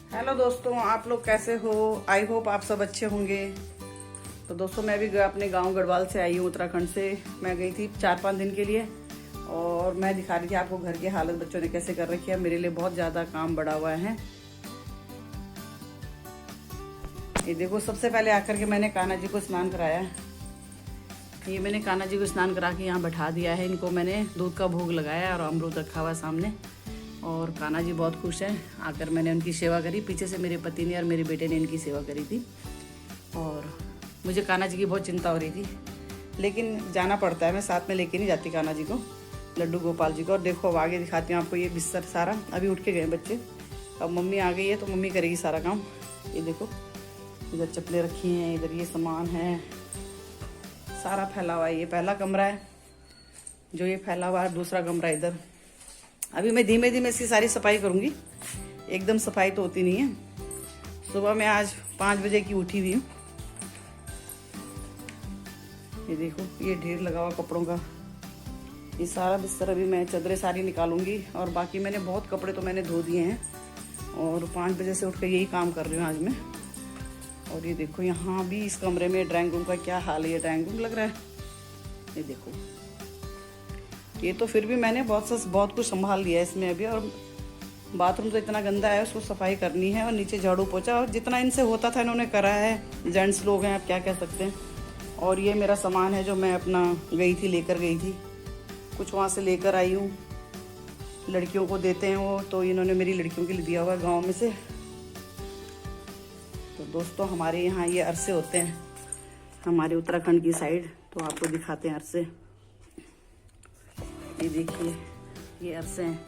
Hello दोस्तों, आप लोग कैसे हो? आई होप आप सब अच्छे होंगे। तो दोस्तों, मैं भी अपने गांव गढ़वाल से आई हूँ, उत्तराखंड से। मैं गई थी 4-5 दिन के लिए और मैं दिखा रही थी आपको घर की हालत बच्चों ने कैसे कर रखी है। मेरे लिए बहुत ज़्यादा काम बढ़ा हुआ है। ये देखो, सबसे पहले आकर के मैंने कान्हा जी को स्नान कराया। ये मैंने कान्हा जी को स्नान करा के यहाँ बैठा दिया है। इनको मैंने दूध का भोग लगाया और अमरूद रखा हुआ सामने। और कान्हा जी बहुत खुश हैं। आकर मैंने उनकी सेवा करी। पीछे से मेरे पति ने और मेरे बेटे ने इनकी सेवा करी थी। और मुझे कान्हा जी की बहुत चिंता हो रही थी, लेकिन जाना पड़ता है। मैं साथ में लेके नहीं जाती कान्हा जी को, लड्डू गोपाल जी को। और देखो, अब आगे दिखाती हूँ आपको। ये बिस्तर सारा अभी उठ के गए बच्चे। अब मम्मी आ गई है तो मम्मी करेगी सारा काम। ये देखो, इधर चप्पलें रखी हैं, इधर ये सामान है, सारा फैला हुआ है। ये पहला कमरा है जो ये फैला हुआ है। दूसरा कमरा इधर। अभी मैं धीमे धीमे इसकी सारी सफाई करूंगी। एकदम सफाई तो होती नहीं है। सुबह मैं आज 5 बजे की उठी हुई हूँ। ये देखो, ये ढेर लगा हुआ कपड़ों का। ये सारा बिस्तर अभी मैं चादरें सारी निकालूंगी। और बाकी मैंने बहुत कपड़े तो मैंने धो दिए हैं। और 5 बजे से उठ कर यही काम कर रही हूँ आज मैं। और ये देखो, यहाँ भी इस कमरे में ड्राइंग रूम का क्या हाल है। ये ड्राइंग रूम लग रहा है। ये देखो, ये तो फिर भी मैंने बहुत कुछ संभाल लिया है इसमें अभी। और बाथरूम तो इतना गंदा है, उसको सफाई करनी है। और नीचे झाड़ू पोछा, और जितना इनसे होता था इन्होंने करा है। जेंट्स लोग हैं, आप क्या कह सकते हैं। और ये मेरा सामान है जो मैं अपना लेकर गई थी। कुछ वहाँ से लेकर आई हूँ। लड़कियों को देते हैं वो, तो इन्होंने मेरी लड़कियों के लिए दिया हुआ है गाँव में से। तो दोस्तों, हमारे यहाँ ये अरसे होते हैं, हमारे उत्तराखंड की साइड। तो आपको दिखाते हैं अरसे। ये देखिए, ये अरसे हैं।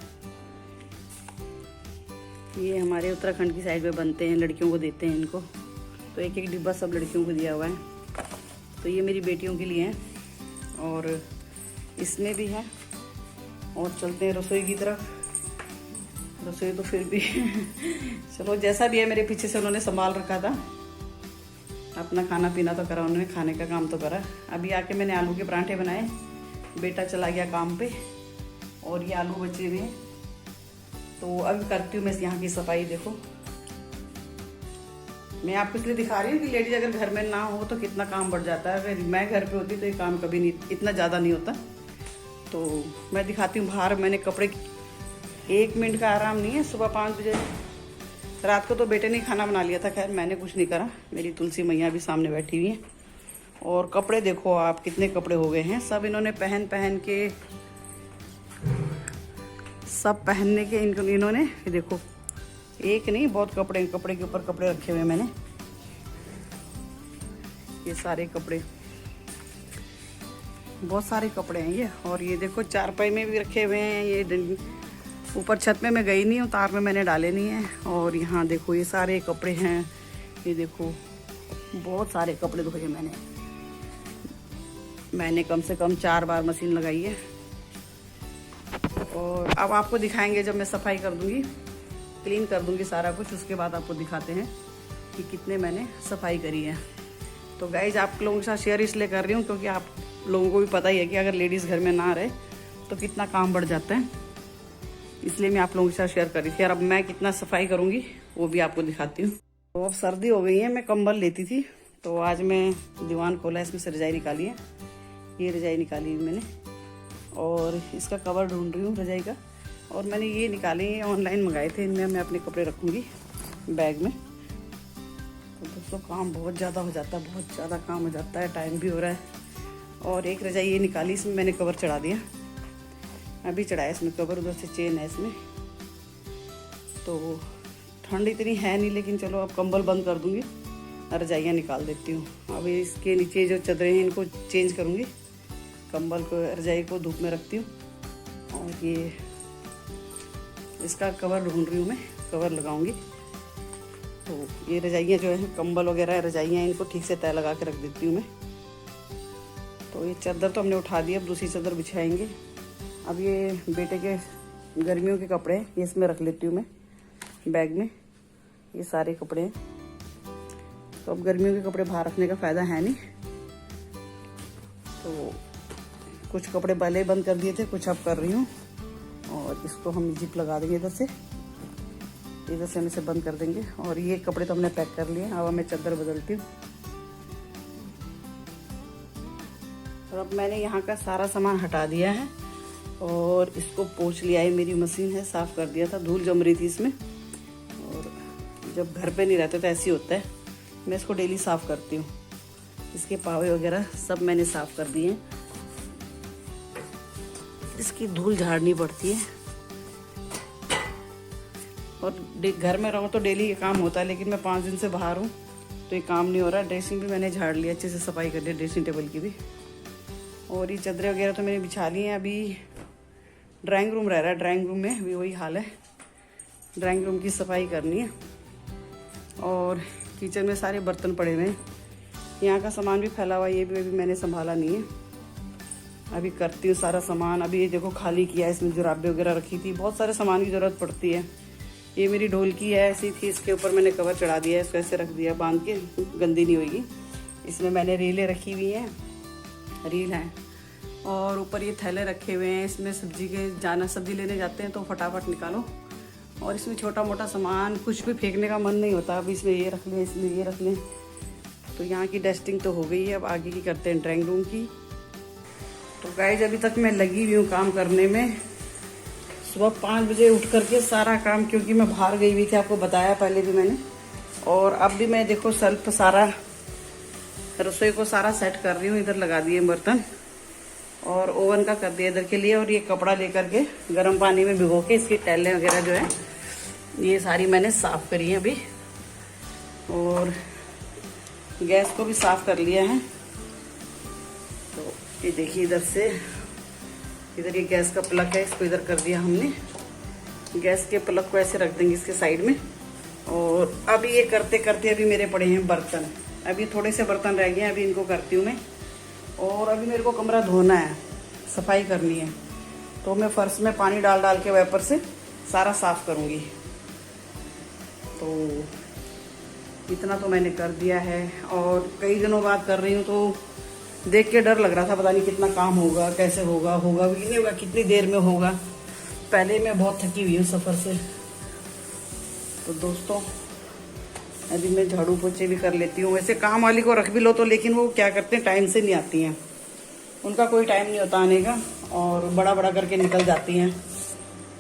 ये हमारे उत्तराखंड की साइड में बनते हैं, लड़कियों को देते हैं इनको। तो एक एक डिब्बा सब लड़कियों को दिया हुआ है। तो ये मेरी बेटियों के लिए हैं। और इसमें भी है। और चलते हैं रसोई की तरफ। रसोई तो फिर भी चलो, जैसा भी है, मेरे पीछे से उन्होंने संभाल रखा था। अपना खाना पीना तो करा उन्होंने, खाने का काम तो करा। अभी आके मैंने आलू के पराठे बनाए। बेटा चला गया काम पे और ये आलू बचे हुए हैं। तो अभी करती हूँ मैं यहाँ की सफाई। देखो, मैं आपको इसलिए दिखा रही हूँ कि लेडीज अगर घर में ना हो तो कितना काम बढ़ जाता है। अगर मैं घर पे होती तो ये काम कभी नहीं, इतना ज़्यादा नहीं होता। तो मैं दिखाती हूँ बाहर। मैंने कपड़े, 1 मिनट का आराम नहीं है। सुबह 5 बजे, रात को तो बेटे ने खाना बना लिया था। खैर, मैंने कुछ नहीं करा। मेरी तुलसी मैया भी सामने बैठी हुई है। और कपड़े देखो आप, कितने कपड़े हो गए हैं। सब इन्होंने पहन के, सब पहनने के इन्होंने, ये देखो, एक नहीं बहुत कपड़े के ऊपर कपड़े रखे हुए हैं मैंने। ये सारे कपड़े, बहुत सारे कपड़े हैं ये। और ये देखो, चारपाई में भी रखे हुए हैं। ये ऊपर छत में मैं गई नहीं हूँ, तार में मैंने डाले नहीं है। और यहाँ देखो, ये सारे कपड़े हैं। ये देखो, बहुत सारे कपड़े धोए मैंने कम से कम 4 बार मशीन लगाई है। और अब आपको दिखाएंगे जब मैं सफाई कर दूंगी, क्लीन कर दूंगी सारा कुछ। उसके बाद आपको दिखाते हैं कि कितने मैंने सफाई करी है। तो गाइज, आप लोगों के साथ शेयर इसलिए कर रही हूँ क्योंकि आप लोगों को भी पता ही है कि अगर लेडीज़ घर में ना रहे तो कितना काम बढ़ जाता है। इसलिए मैं आप लोगों के साथ शेयर कर रही थी। और अब मैं कितना सफाई करूँगी वो भी आपको दिखाती हूँ। तो अब सर्दी हो गई है, मैं कंबल लेती थी। तो आज मैं दीवान खोला, इसमें से रजाई निकाली है। ये रजाई निकाली हुई मैंने। और इसका कवर ढूंढ रही हूँ रजाई का। और मैंने ये निकाले, ये ऑनलाइन मंगाए थे। इनमें मैं अपने कपड़े रखूँगी बैग में। तो दोस्तों, काम बहुत ज़्यादा हो जाता है, बहुत ज़्यादा काम हो जाता है। टाइम भी हो रहा है। और एक रजाई ये निकाली, इसमें मैंने कवर चढ़ा दिया। अभी चढ़ाया इसमें कवर, उधर से चेन है इसमें। तो ठंड इतनी है नहीं, लेकिन चलो अब कंबल बंद कर दूँगी, रजाइयाँ निकाल देती हूँ। अब इसके नीचे जो चादरें हैं इनको चेंज करूँगी। कंबल को, रजाई को धूप में रखती हूँ। और ये इसका कवर ढूंढ रही हूँ मैं, कवर लगाऊंगी। तो ये रजाइयाँ जो है, कंबल वगैरह रजाइयाँ, इनको ठीक से तय लगा के रख देती हूँ मैं। तो ये चादर तो हमने उठा दी, अब दूसरी चादर बिछाएंगे। अब ये बेटे के गर्मियों के कपड़े हैं, ये इसमें रख लेती हूँ मैं बैग में। ये सारे कपड़े हैं। तो अब गर्मियों के कपड़े बाहर रखने का फ़ायदा है नहीं। तो कुछ कपड़े पहले बंद कर दिए थे, कुछ अब कर रही हूँ। और इसको हम जिप लगा देंगे इधर से। इधर से हम इसे बंद कर देंगे। और ये कपड़े तो हमने पैक कर लिए, अब मैं चादर बदलती हूँ। और अब मैंने यहाँ का सारा सामान हटा दिया है और इसको पोंछ लिया है। मेरी मशीन है, साफ़ कर दिया था, धूल जम रही थी इसमें। और जब घर पे नहीं रहते तो ऐसे ही होता है, मैं इसको डेली साफ़ करती हूँ। इसके पावे वगैरह सब मैंने साफ़ कर दिए। इसकी धूल झाड़नी पड़ती है और घर में रहो तो डेली ये काम होता है, लेकिन मैं 5 दिन से बाहर हूँ तो ये काम नहीं हो रहा। ड्रेसिंग भी मैंने झाड़ लिया, अच्छे से सफाई कर ली ड्रेसिंग टेबल की भी। और ये चादरें वगैरह तो मैंने बिछा ली हैं। अभी ड्राइंग रूम रह रहा है, ड्राइंग रूम में भी वही हाल है, ड्राइंग रूम की सफाई करनी है। और किचन में सारे बर्तन पड़े हुए हैं, यहाँ का सामान भी फैला हुआ है, ये भी मैंने संभाला नहीं है। अभी करती हूँ सारा सामान। अभी ये देखो खाली किया है, इसमें जुराबे वगैरह रखी थी, बहुत सारे सामान की ज़रूरत पड़ती है। ये मेरी ढोलकी है, ऐसी थी, इसके ऊपर मैंने कवर चढ़ा दिया है, इसको ऐसे रख दिया बांध के, गंदी नहीं होगी। इसमें मैंने रीलें रखी हुई हैं, रील हैं। और ऊपर ये थैले रखे हुए हैं, इसमें सब्जी लेने जाते हैं तो फटाफट निकालो। और इसमें छोटा मोटा सामान, कुछ भी फेंकने का मन नहीं होता। अब इसमें ये रख लें, इसमें ये रख लें। तो यहाँ की डस्टिंग तो हो गई है, अब आगे की करते हैं ड्राइंग रूम की। तो गाइस अभी तक मैं लगी हुई हूँ काम करने में। सुबह 5 बजे उठ करके सारा काम, क्योंकि मैं बाहर गई हुई थी, आपको बताया पहले भी मैंने। और अब भी मैं देखो सेल्फ सारा रसोई को सारा सेट कर रही हूँ। इधर लगा दिए बर्तन और ओवन का कर दिया इधर के लिए। और ये कपड़ा लेकर के गर्म पानी में भिगो के इसकी टैलें वगैरह जो है ये सारी मैंने साफ करी है अभी। और गैस को भी साफ कर लिया है। तो ये देखिए इधर ये गैस का प्लग है, इसको इधर कर दिया हमने। गैस के प्लग को ऐसे रख देंगे इसके साइड में। और अभी ये करते करते अभी मेरे पड़े हैं बर्तन, अभी थोड़े से बर्तन रह गए हैं, अभी इनको करती हूँ मैं। और अभी मेरे को कमरा धोना है, सफाई करनी है, तो मैं फर्श में पानी डाल डाल के वाइपर से सारा साफ करूँगी। तो इतना तो मैंने कर दिया है। और कई दिनों बाद कर रही हूँ तो देख के डर लग रहा था, पता नहीं कितना काम होगा, कैसे होगा भी नहीं होगा, कितनी देर में होगा। पहले मैं बहुत थकी हुई हूँ सफ़र से। तो दोस्तों अभी मैं झाड़ू पोछे भी कर लेती हूँ। वैसे काम वाली को रख भी लो तो, लेकिन वो क्या करते हैं, टाइम से नहीं आती हैं, उनका कोई टाइम नहीं होता आने का, और बड़ा बड़ा करके निकल जाती हैं।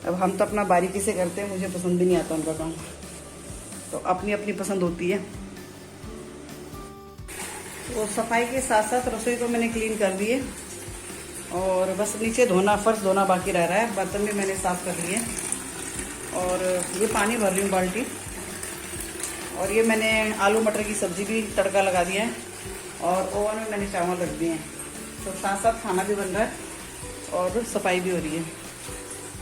अब हम तो अपना बारीकी से करते हैं, मुझे पसंद भी नहीं आता उनका काम, तो अपनी अपनी पसंद होती है। तो सफाई के साथ साथ रसोई को मैंने क्लीन कर दी है। और बस नीचे धोना, फर्श धोना बाकी रह रहा है। बर्तन भी मैंने साफ़ कर लिए। और ये पानी भर रही हूँ बाल्टी। और ये मैंने आलू मटर की सब्ज़ी भी तड़का लगा दिया है। और ओवन में मैंने चावल रख दिए हैं। तो साथ साथ खाना भी बन रहा है और सफाई भी हो रही है।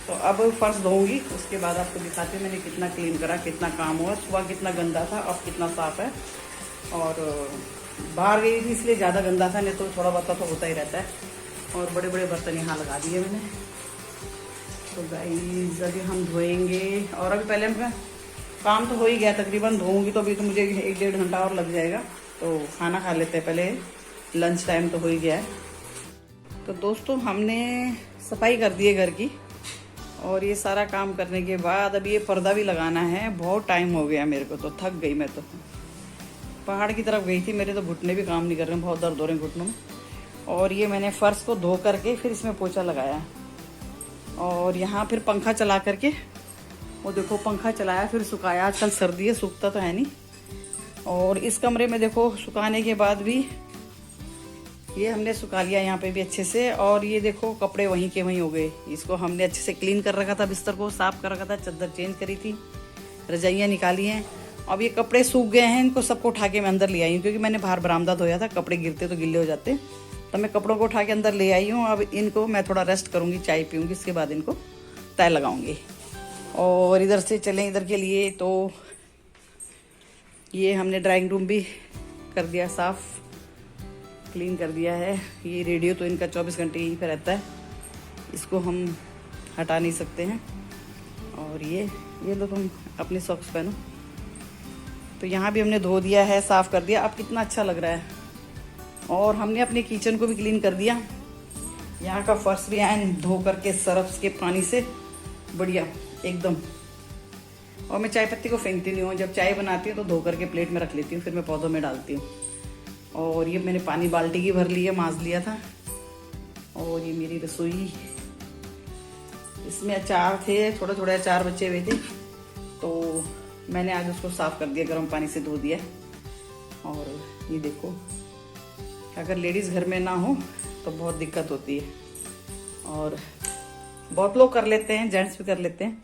तो अब फर्श धोऊंगी, उसके बाद आपको दिखाती हूँ मैंने कितना क्लीन करा, कितना काम हुआ। सुबह कितना गंदा था, अब कितना साफ़ है। और बाहर गई थी इसलिए ज़्यादा गंदा था, नहीं तो थोड़ा बहुत तो होता ही रहता है। और बड़े बड़े बर्तन यहाँ लगा दिए मैंने। तो गाइस अभी हम धोएंगे। और अभी पहले मैं काम तो हो ही गया तकरीबन, धोऊंगी तो अभी तो मुझे 1-1.5 घंटा और लग जाएगा। तो खाना खा लेते हैं पहले, लंच टाइम तो हो ही गया है। तो दोस्तों हमने सफाई कर दी है घर की। और ये सारा काम करने के बाद अभी ये पर्दा भी लगाना है। बहुत टाइम हो गया मेरे को, तो थक गई मैं। तो पहाड़ की तरफ गई थी, मेरे तो घुटने भी काम नहीं कर रहे हैं, बहुत दर्द हो रहे हैं घुटनों में। और ये मैंने फर्श को धो करके फिर इसमें पोछा लगाया। और यहाँ फिर पंखा चला करके, वो देखो पंखा चलाया फिर सुखाया। आजकल सर्दी है, सूखता तो है नहीं। और इस कमरे में देखो सुखाने के बाद भी ये हमने सुखा लिया यहाँ पे भी अच्छे से। और ये देखो कपड़े वहीं के वहीं हो गए। इसको हमने अच्छे से क्लीन कर रखा था, बिस्तर को साफ कर रखा था, चादर चेंज करी थी, रजाइयाँ निकाली हैं। अब ये कपड़े सूख गए हैं, इनको सबको उठा के मैं अंदर ले आई हूँ, क्योंकि मैंने बाहर बरामदा धोया था, कपड़े गिरते तो गिल्ले हो जाते। तो मैं कपड़ों को उठा के अंदर ले आई हूँ। अब इनको मैं थोड़ा रेस्ट करूँगी, चाय पीऊँगी, इसके बाद इनको तय लगाऊँगी। और इधर से चलें इधर के लिए, तो ये हमने ड्राइंग रूम भी कर दिया साफ़, क्लीन कर दिया है। ये रेडियो तो इनका 24 घंटे यहीं पर रहता है, इसको हम हटा नहीं सकते हैं। और ये लो तुम अपने सॉक्स पहनो। तो यहाँ भी हमने धो दिया है, साफ़ कर दिया। अब कितना अच्छा लग रहा है। और हमने अपने किचन को भी क्लीन कर दिया। यहाँ का फर्श भी आए धो करके सर्फ के पानी से बढ़िया एकदम। और मैं चाय पत्ती को फेंकती नहीं हूँ, जब चाय बनाती हूँ तो धो करके प्लेट में रख लेती हूँ, फिर मैं पौधों में डालती हूँ। और ये मैंने पानी बाल्टी की भर लिया, मांज लिया था। और ये मेरी रसोई, इसमें अचार थे, थोड़े थोड़े अचार बचे हुए थे, तो मैंने आज उसको साफ कर दिया, गर्म पानी से धो दिया। और ये देखो, अगर लेडीज़ घर में ना हो तो बहुत दिक्कत होती है, और बहुत लोग कर लेते हैं, जेंट्स भी कर लेते हैं।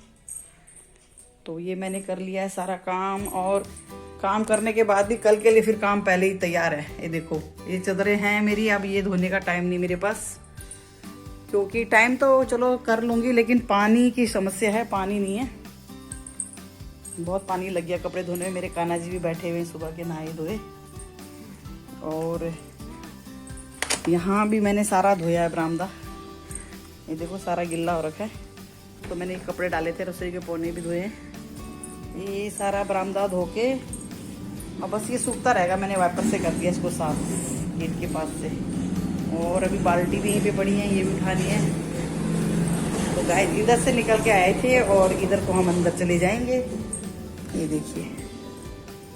तो ये मैंने कर लिया है सारा काम, और काम करने के बाद भी कल के लिए फिर काम पहले ही तैयार है। ये देखो, ये चादरें हैं मेरी, अब ये धोने का टाइम नहीं मेरे पास, क्योंकि टाइम तो चलो कर लूँगी, लेकिन पानी की समस्या है, पानी नहीं है। बहुत पानी लग गया कपड़े धोने में। मेरे कान्हा जी भी बैठे हुए हैं, सुबह के नहाए धोए। और यहाँ भी मैंने सारा धोया है बरामदा, ये देखो सारा गिल्ला हो रखा है। तो मैंने कपड़े डाले थे, रसोई के पौने भी धोए हैं। ये सारा बरामदा धो के अब बस ये सूखता रहेगा। मैंने वाइपर से कर दिया इसको साफ, गेट के पास से। और अभी बाल्टी भी यहीं पे पड़ी है, ये भी उठानी है। तो गाइस इधर से निकल के आए थे और इधर को हम अंदर चले जाएंगे। ये देखिए,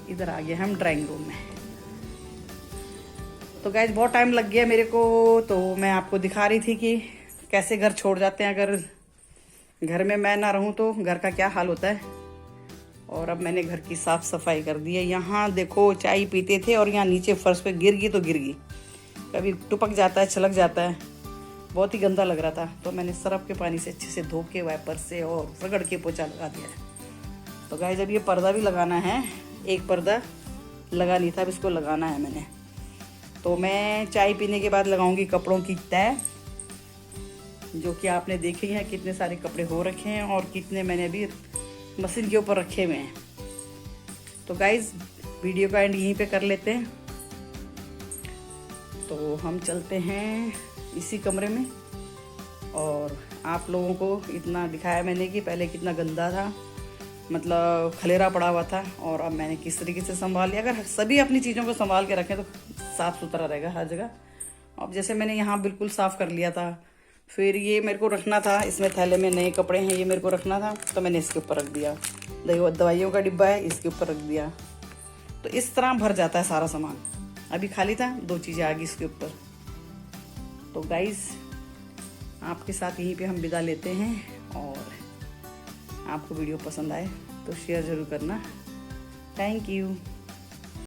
इधर आ गए हम ड्राइंग रूम में। तो गाइस बहुत टाइम लग गया मेरे को, तो मैं आपको दिखा रही थी कि कैसे घर छोड़ जाते हैं, अगर घर में मैं ना रहूं तो घर का क्या हाल होता है। और अब मैंने घर की साफ सफाई कर दी है। यहाँ देखो, चाय पीते थे और यहाँ नीचे फर्श पे गिर गई तो गिर गई, कभी टुपक जाता है, छलक जाता है, बहुत ही गंदा लग रहा था। तो मैंने सरफ के पानी से अच्छे से धो के वाइपर से और रगड़ के पोछा लगा दिया है। तो गाइस जब ये पर्दा भी लगाना है, एक पर्दा लगा नहीं था, अब इसको लगाना है मैंने। तो मैं चाय पीने के बाद लगाऊंगी कपड़ों की तह, जो कि आपने देखे हैं कितने सारे कपड़े हो रखे हैं और कितने मैंने अभी मशीन के ऊपर रखे हुए हैं। तो गाइज वीडियो का एंड यहीं पे कर लेते हैं। तो हम चलते हैं इसी कमरे में। और आप लोगों को इतना दिखाया मैंने कि पहले कितना गंदा था, मतलब खलेरा पड़ा हुआ था, और अब मैंने किस तरीके से संभाल लिया। अगर सभी अपनी चीज़ों को संभाल के रखें तो साफ़ सुथरा रहेगा हर जगह। अब जैसे मैंने यहाँ बिल्कुल साफ़ कर लिया था, फिर ये मेरे को रखना था, इसमें थैले में नए कपड़े हैं, ये मेरे को रखना था, तो मैंने इसके ऊपर रख दिया। दवाइयों का डिब्बा है, इसके ऊपर रख दिया। तो इस तरह भर जाता है सारा सामान। अभी खाली था, 2 चीज़ें आ गई इसके ऊपर। तो गाइज आपके साथ यहीं पे हम विदा लेते हैं, और आपको वीडियो पसंद आए तो शेयर ज़रूर करना। Thank you.